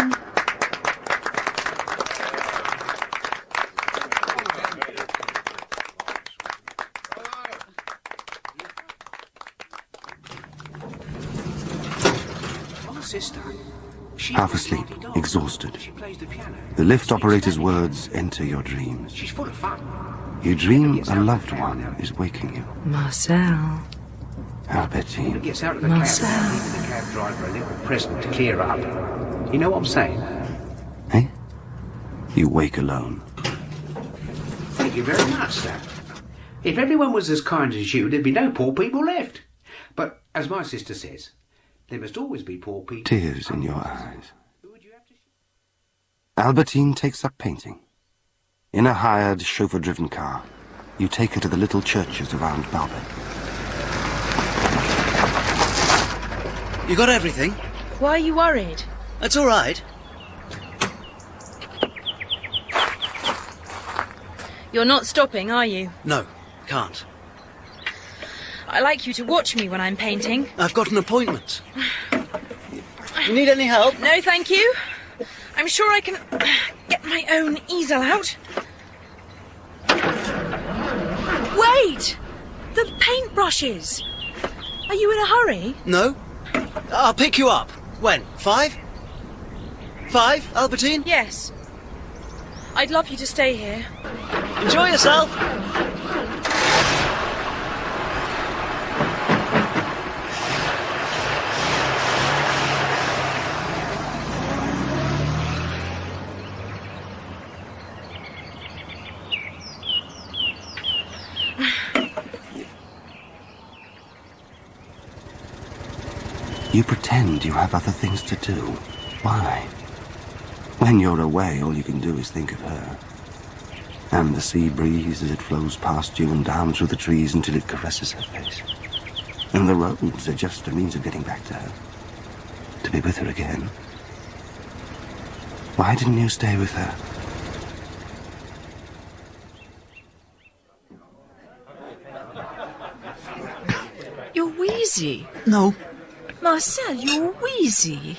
S7: Sister.
S2: Half asleep, exhausted. The lift operator's words enter your dreams.
S7: She's full of fun.
S2: You dream a loved one is waking you.
S12: Marcel.
S2: Albertine.
S7: Gets out of the cab, leaving the cab driver a little present to clear up. You know what I'm saying?
S2: Eh? You wake alone.
S7: Thank you very much, sir. If everyone was as kind as you, there'd be no poor people left. But, as my sister says, there must always be poor people.
S2: Tears in your eyes. Albertine takes up painting. In a hired, chauffeur-driven car, you take her to the little churches around Baalbek.
S8: You got everything?
S12: Why are you worried?
S8: That's all right.
S12: You're not stopping, are you?
S8: No, can't.
S12: I like you to watch me when I'm painting.
S8: I've got an appointment. You need any help?
S12: No, thank you. I'm sure I can get my own easel out. Wait! The paintbrushes! Are you in a hurry?
S8: No. I'll pick you up. When? 5? 5, Albertine?
S12: Yes. I'd love you to stay here.
S8: Enjoy yourself.
S2: You pretend you have other things to do. Why? When you're away, all you can do is think of her. And the sea breeze as it flows past you and down through the trees until it caresses her face. And the roads are just a means of getting back to her. To be with her again. Why didn't you stay with her?
S12: You're wheezy?
S8: No.
S12: Marcel, you're wheezy.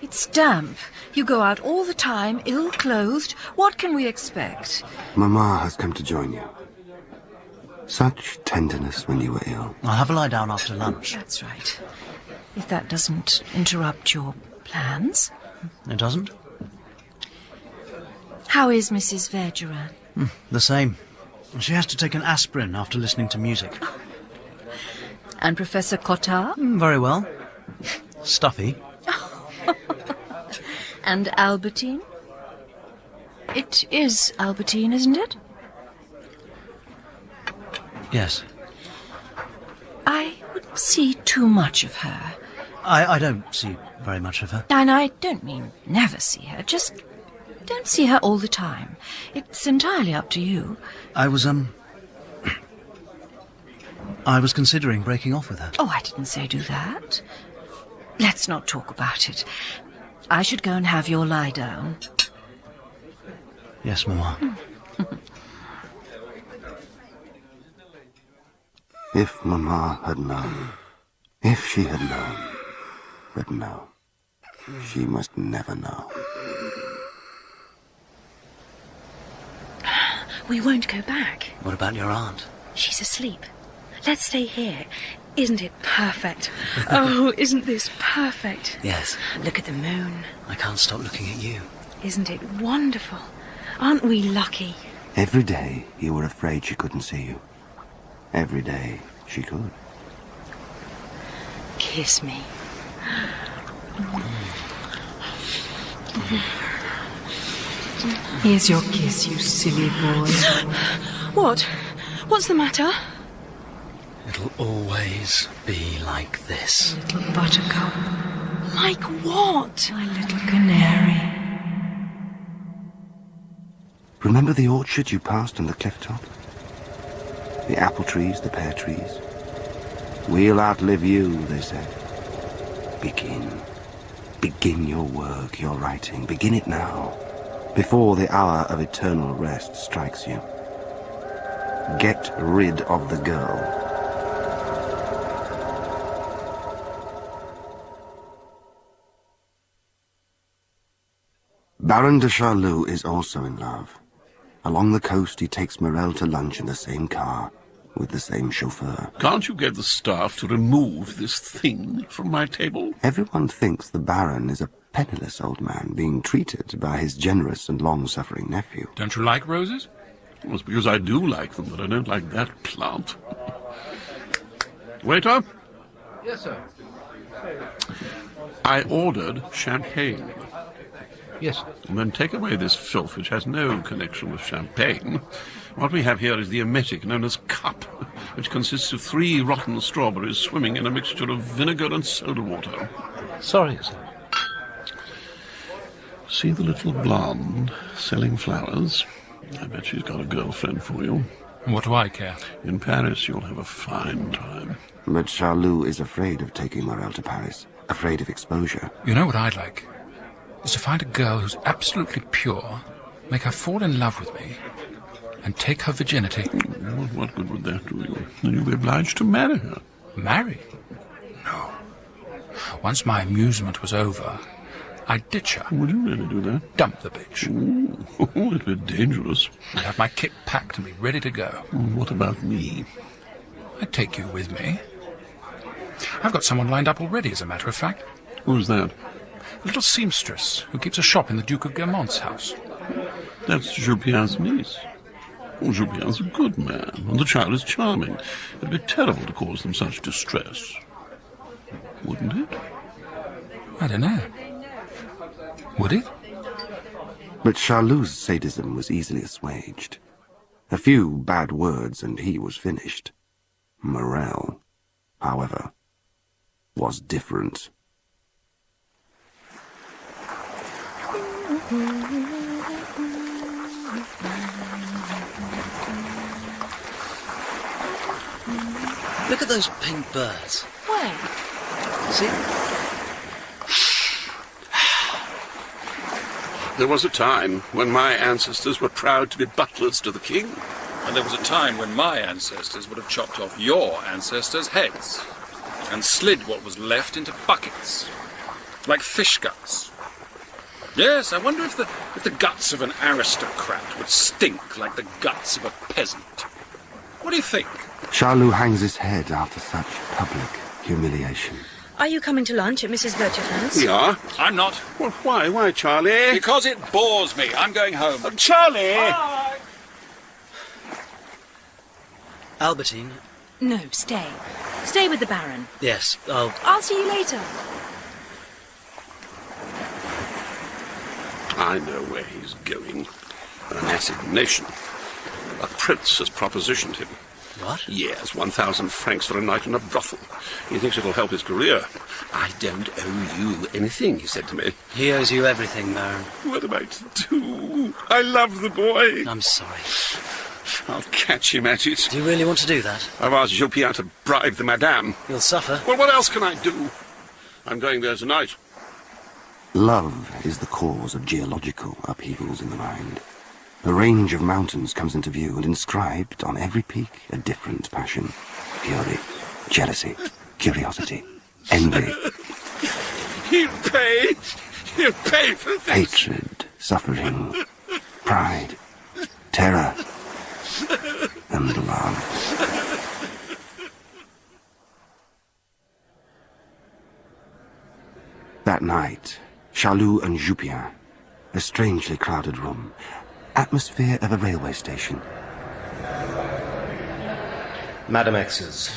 S12: It's damp. You go out all the time, ill-clothed. What can we expect?
S2: Mamma has come to join you. Such tenderness when you were ill.
S8: I'll have a lie down after lunch.
S12: That's right. If that doesn't interrupt your plans.
S8: It doesn't?
S12: How is Mrs. Verdurin?
S8: The same. She has to take an aspirin after listening to music.
S12: And Professor Cottard?
S8: Very well. Stuffy.
S12: And Albertine? It is Albertine, isn't it?
S8: Yes.
S12: I wouldn't see too much of her.
S8: I don't see very much of her.
S12: And I don't mean never see her, just don't see her all the time. It's entirely up to you.
S8: I was considering breaking off with her.
S12: Oh, I didn't say do that. Let's not talk about it. I should go and have your lie down.
S8: Yes, Mamma.
S2: If Mamma had known, if she had known, but no, she must never know.
S12: We won't go back.
S8: What about your aunt?
S12: She's asleep. Let's stay here. Isn't it perfect? Oh, isn't this perfect?
S8: Yes.
S12: Look at the moon.
S8: I can't stop looking at you.
S12: Isn't it wonderful? Aren't we lucky?
S2: Every day you were afraid she couldn't see you. Every day she could.
S12: Kiss me. Here's your kiss, you silly boy. What? What's the matter?
S8: It'll always be like this.
S12: Little buttercup. Like what? My little canary.
S2: Remember the orchard you passed on the cliff top? The apple trees, the pear trees. We'll outlive you, they said. Begin. Begin your work, your writing. Begin it now, before the hour of eternal rest strikes you. Get rid of the girl. Baron de Charlus is also in love. Along the coast he takes Morel to lunch in the same car, with the same chauffeur.
S5: Can't you get the staff to remove this thing from my table?
S2: Everyone thinks the Baron is a penniless old man being treated by his generous and long-suffering nephew.
S15: Don't you like roses?
S5: Well, it's because I do like them, but I don't like that plant. Waiter?
S17: Yes, sir.
S5: I ordered champagne.
S17: Yes.
S5: And then take away this filth which has no connection with champagne. What we have here is the emetic known as cup, which consists of 3 rotten strawberries swimming in a mixture of vinegar and soda water.
S17: Sorry, sir.
S5: See the little blonde selling flowers? I bet she's got a girlfriend for you.
S15: What do I care?
S5: In Paris you'll have a fine time.
S2: But Charlus is afraid of taking Morel to Paris, afraid of exposure.
S15: You know what I'd like? Is to find a girl who's absolutely pure, make her fall in love with me, and take her virginity.
S5: What good would that do you? Then you'll be obliged to marry her.
S15: Marry? No. Once my amusement was over, I'd ditch her.
S5: Would you really do that?
S15: Dump the bitch.
S5: Ooh, it'd be dangerous.
S15: I'd have my kit packed and be ready to go.
S5: What about me?
S15: I'd take you with me. I've got someone lined up already, as a matter of fact.
S5: Who's that?
S15: A little seamstress who keeps a shop in the Duke of Guermante's house.
S5: That's Joupien's niece. Oh, Joupien's a good man, and the child is charming. It'd be terrible to cause them such distress. Wouldn't it?
S15: I don't know. Would it?
S2: But Charlus' sadism was easily assuaged. A few bad words and he was finished. Morel, however, was different.
S8: Look at those pink birds.
S12: Where?
S8: See?
S5: There was a time when my ancestors were proud to be butlers to the king.
S15: And there was a time when my ancestors would have chopped off your ancestors' heads. and slid what was left into buckets, like fish guts. Yes, I wonder if the guts of an aristocrat would stink like the guts of a peasant. What do you think?
S2: Charlot hangs his head after such public humiliation.
S12: Are you coming to lunch at Mrs. Verturin's?
S5: We are.
S15: I'm not.
S5: Well, why? Why, Charlie?
S15: Because it bores me. I'm going home.
S5: Charlie!
S15: Bye.
S8: Albertine?
S12: No, stay. Stay with the Baron.
S8: Yes,
S12: I'll see you later.
S5: I know where he's going. An assignation. A prince has propositioned him.
S8: What?
S5: Yes, 1,000 francs for a night in a brothel. He thinks it'll help his career. I don't owe you anything, he said to me.
S8: He owes you everything, Baron.
S5: What am I to do? I love the boy.
S8: I'm sorry.
S5: I'll catch him at it.
S8: Do you really want to do that?
S5: I've asked Jupien to bribe the madame.
S8: You'll suffer.
S5: Well, what else can I do? I'm going there tonight.
S2: Love is the cause of geological upheavals in the mind. A range of mountains comes into view, and inscribed on every peak a different passion. Fury, jealousy, curiosity, envy.
S5: He'll pay. He'll pay for this.
S2: Hatred, suffering, pride, terror, and love. That night, Charlot and Jupien, a strangely crowded room, atmosphere of a railway station.
S18: Madame X's.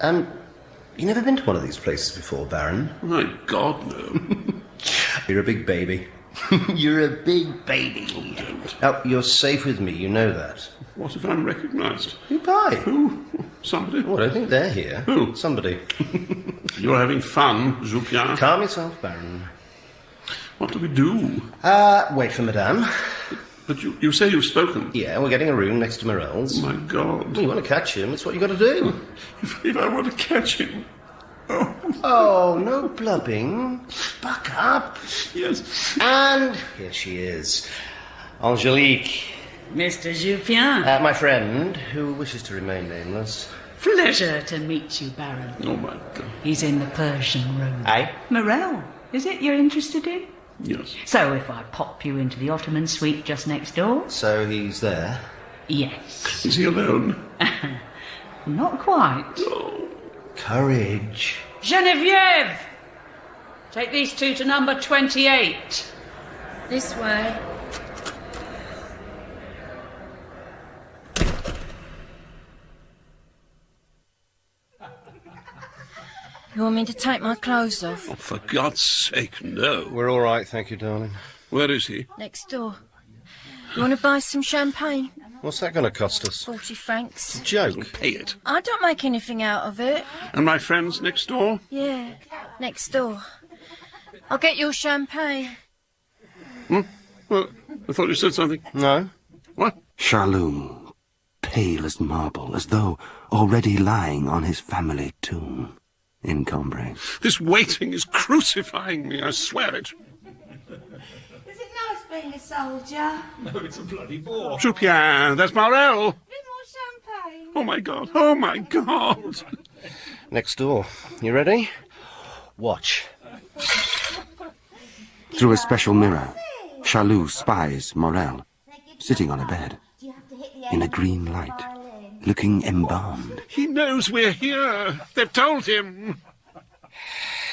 S18: You never been to one of these places before, Baron?
S5: My God, no.
S18: You're a big baby. You're a big baby. Now, you're safe with me, you know that.
S5: What if I'm recognised?
S18: Why?
S5: Who? Somebody?
S18: Oh, I don't think they're here.
S5: Who?
S18: Somebody.
S5: You're having fun, Jupien.
S18: Calm yourself, Baron.
S5: What do we do?
S18: Wait for Madame.
S5: But you say you've spoken?
S18: Yeah, we're getting a room next to Morel's.
S5: Oh, my God.
S18: Well, you want to catch him, it's what you got to do.
S5: If I want to catch him...
S18: Oh, no blubbing. Buck up.
S5: Yes.
S18: And here she is. Angelique.
S3: Mr. Jupien.
S18: My friend, who wishes to remain nameless.
S3: Pleasure to meet you, Baron.
S5: Oh, my God.
S3: He's in the Persian room.
S18: Aye?
S3: Morel, is it you're interested in?
S5: Yes.
S3: So if I pop you into the Ottoman suite just next door?
S18: So he's there?
S3: Yes.
S5: Is he alone?
S3: Not quite.
S5: Oh.
S18: Courage.
S3: Geneviève! Take these two to number 28.
S12: This way.
S19: You want me to take my clothes off?
S5: Oh, for God's sake, no.
S18: We're all right, thank you, darling.
S5: Where is he?
S19: Next door. You want to buy some champagne?
S18: What's that going to cost us?
S19: 40 francs.
S18: Joke.
S5: Pay it.
S19: I don't make anything out of it.
S5: And my friends next door?
S19: Yeah, next door. I'll get your champagne.
S5: Well, I thought you said something.
S18: No.
S5: What?
S2: Charlot, pale as marble, as though already lying on his family tomb in Cambrai.
S5: This waiting is crucifying me, I swear it.
S13: Is it nice being a soldier?
S17: No, it's a bloody bore.
S5: Jupien, that's Morel.
S13: Bit more champagne.
S5: Oh, my God. Oh, my God.
S18: Next door. You ready? Watch.
S2: Through a special mirror, Charlot spies Morel, sitting on a bed, in a green light, looking embalmed.
S5: He knows we're here. They've told him.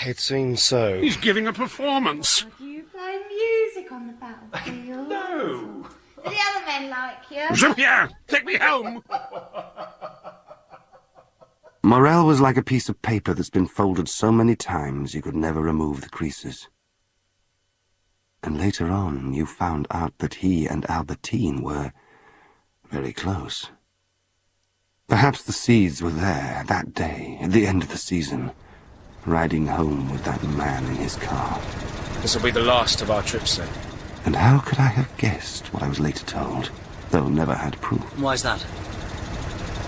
S18: It seems so.
S5: He's giving a performance.
S13: Do you play music on the battlefield?
S5: No.
S13: Do the other men like you?
S5: Jupien, take me home.
S2: Morel was like a piece of paper that's been folded so many times you could never remove the creases. And later on, you found out that he and Albertine were very close. Perhaps the seeds were there that day, at the end of the season, riding home with that man in his car.
S9: This will be the last of our trips, then.
S2: And how could I have guessed what I was later told, though never had proof?
S8: Why's that?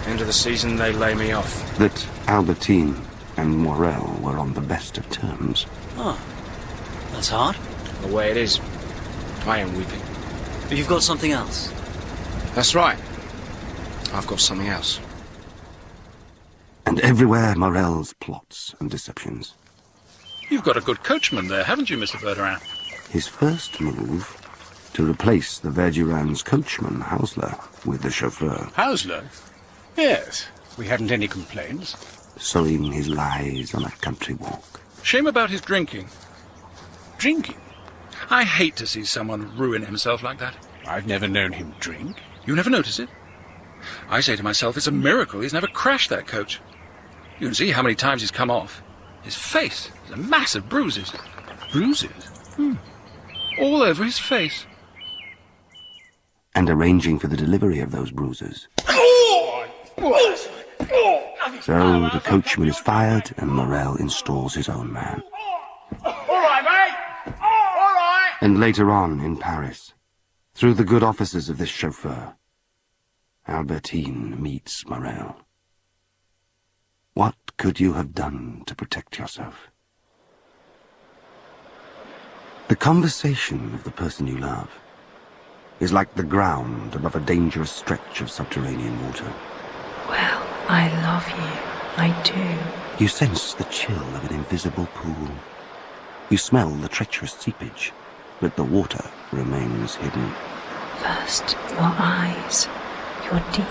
S9: End of the season, they lay me off.
S2: That Albertine and Morel were on the best of terms.
S8: Oh, that's hard.
S9: The way it is, I am weeping.
S8: But you've got something else.
S9: That's right. I've got something else.
S2: And everywhere Morel's plots and deceptions.
S15: You've got a good coachman there, haven't you, Mr. Verdurin?
S2: His first move, to replace the Verdurins' coachman, Hausler, with the chauffeur.
S7: Hausler? Yes. We hadn't any complaints.
S2: Sowing his lies on a country walk.
S15: Shame about his drinking.
S7: Drinking?
S15: I hate to see someone ruin himself like that.
S7: I've never known him drink.
S15: You never notice it? I say to myself, it's a miracle he's never crashed that coach. You can see how many times he's come off. His face is a mass of bruises.
S7: Bruises?
S15: All over his face.
S2: And arranging for the delivery of those bruises. So the coachman is fired and Morel installs his own man.
S4: All right, mate. All right.
S2: And later on in Paris, through the good offices of this chauffeur, Albertine meets Morel. What could you have done to protect yourself? The conversation of the person you love is like the ground above a dangerous stretch of subterranean water.
S12: Well, I love you. I do.
S2: You sense the chill of an invisible pool. You smell the treacherous seepage, but the water remains hidden.
S12: First, your eyes. Your deep,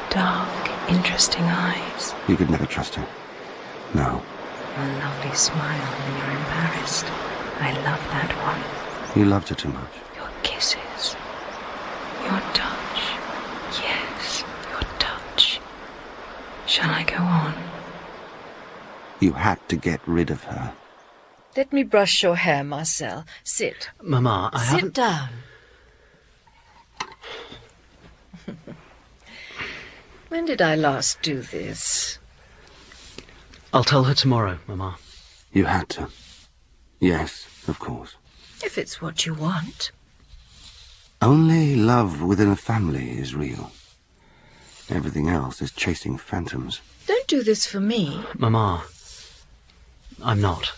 S12: dark, interesting eyes.
S2: You could never trust her. No.
S12: Your lovely smile when you're embarrassed. I love that one.
S2: You loved her too much.
S12: Your kisses. Your touch. Yes, your touch. Shall I go on?
S2: You had to get rid of her.
S11: Let me brush your hair, Marcel. Sit.
S8: Mamma, I haven't...
S11: Sit down. When did I last do this?
S8: I'll tell her tomorrow, Mamma.
S2: You had to. Yes, of course.
S11: If it's what you want.
S2: Only love within a family is real. Everything else is chasing phantoms.
S11: Don't do this for me.
S8: Mamma, I'm not.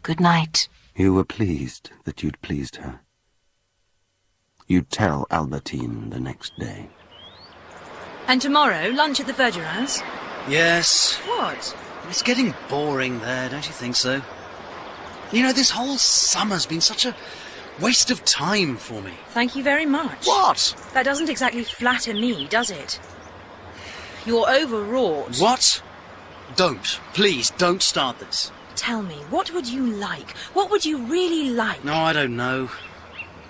S11: Good night.
S2: You were pleased that you'd pleased her. You'd tell Albertine the next day.
S12: And tomorrow, lunch at the Verdurins?
S8: Yes.
S12: What?
S8: It's getting boring there, don't you think so? You know, this whole summer's been such a waste of time for me.
S12: Thank you very much.
S8: What?
S12: That doesn't exactly flatter me, does it? You're overwrought.
S8: What? Don't. Please, don't start this.
S12: Tell me, what would you like? What would you really like?
S8: No, I don't know.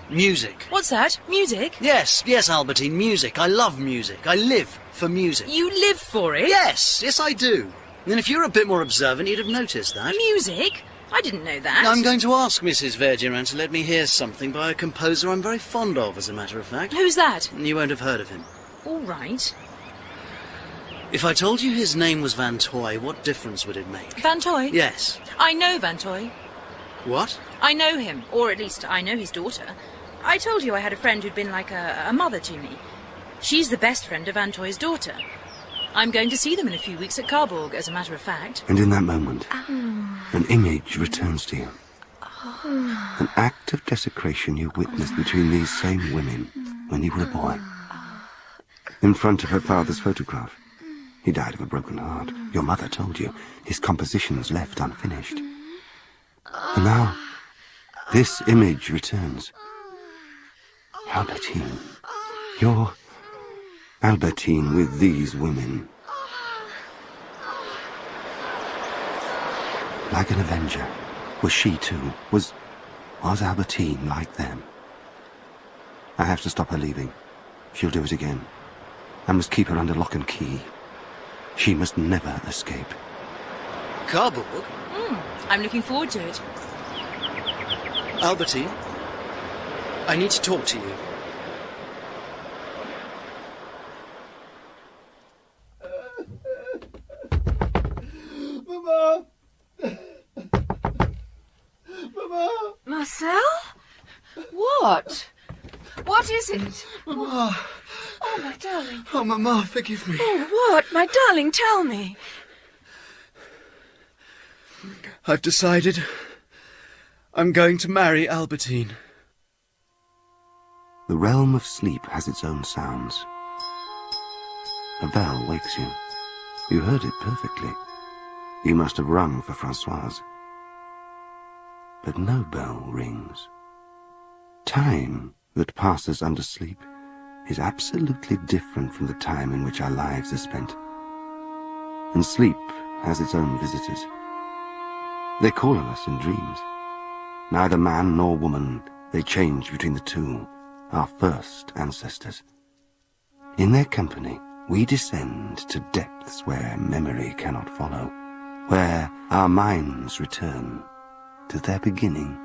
S8: Music.
S12: What's that? Music?
S8: Yes, Albertine, music. I love music. I live for music.
S12: You live for it?
S8: Yes, I do. And if you're a bit more observant, you'd have noticed that.
S12: Music? I didn't know that.
S8: I'm going to ask Mrs. Verdurin to let me hear something by a composer I'm very fond of, as a matter of fact.
S12: Who's that?
S8: You won't have heard of him.
S12: All right.
S8: If I told you his name was Vinteuil, what difference would it make?
S12: Vinteuil?
S8: Yes.
S12: I know Vinteuil.
S8: What?
S12: I know him, or at least I know his daughter. I told you I had a friend who'd been like a mother to me. She's the best friend of Vinteuil's daughter. I'm going to see them in a few weeks at Carbourg, as a matter of fact.
S2: And in that moment, an image returns to you. An act of desecration you witnessed between these same women when you were a boy. In front of her father's photograph. He died of a broken heart. Your mother told you his compositions left unfinished. And now, this image returns. Albertine. You're Albertine with these women. Like an avenger. Was she too? Was Albertine like them? I have to stop her leaving. She'll do it again. I must keep her under lock and key. She must never escape.
S8: Carbourg?
S12: I'm looking forward to it.
S8: Albertine, I need to talk to you.
S4: Mama! Mama!
S11: Marcel? What? What is it?
S18: Mama!
S11: Oh, my darling.
S18: Oh, Mama, forgive me.
S11: Oh, what? My darling, tell me.
S18: I've decided I'm going to marry Albertine.
S2: The realm of sleep has its own sounds. A bell wakes you. You heard it perfectly. You must have rung for Françoise. But no bell rings. Time that passes under sleep is absolutely different from the time in which our lives are spent. And sleep has its own visitors. They call on us in dreams. Neither man nor woman, they change between the two, our first ancestors. In their company, we descend to depths where memory cannot follow, where our minds return to their beginning.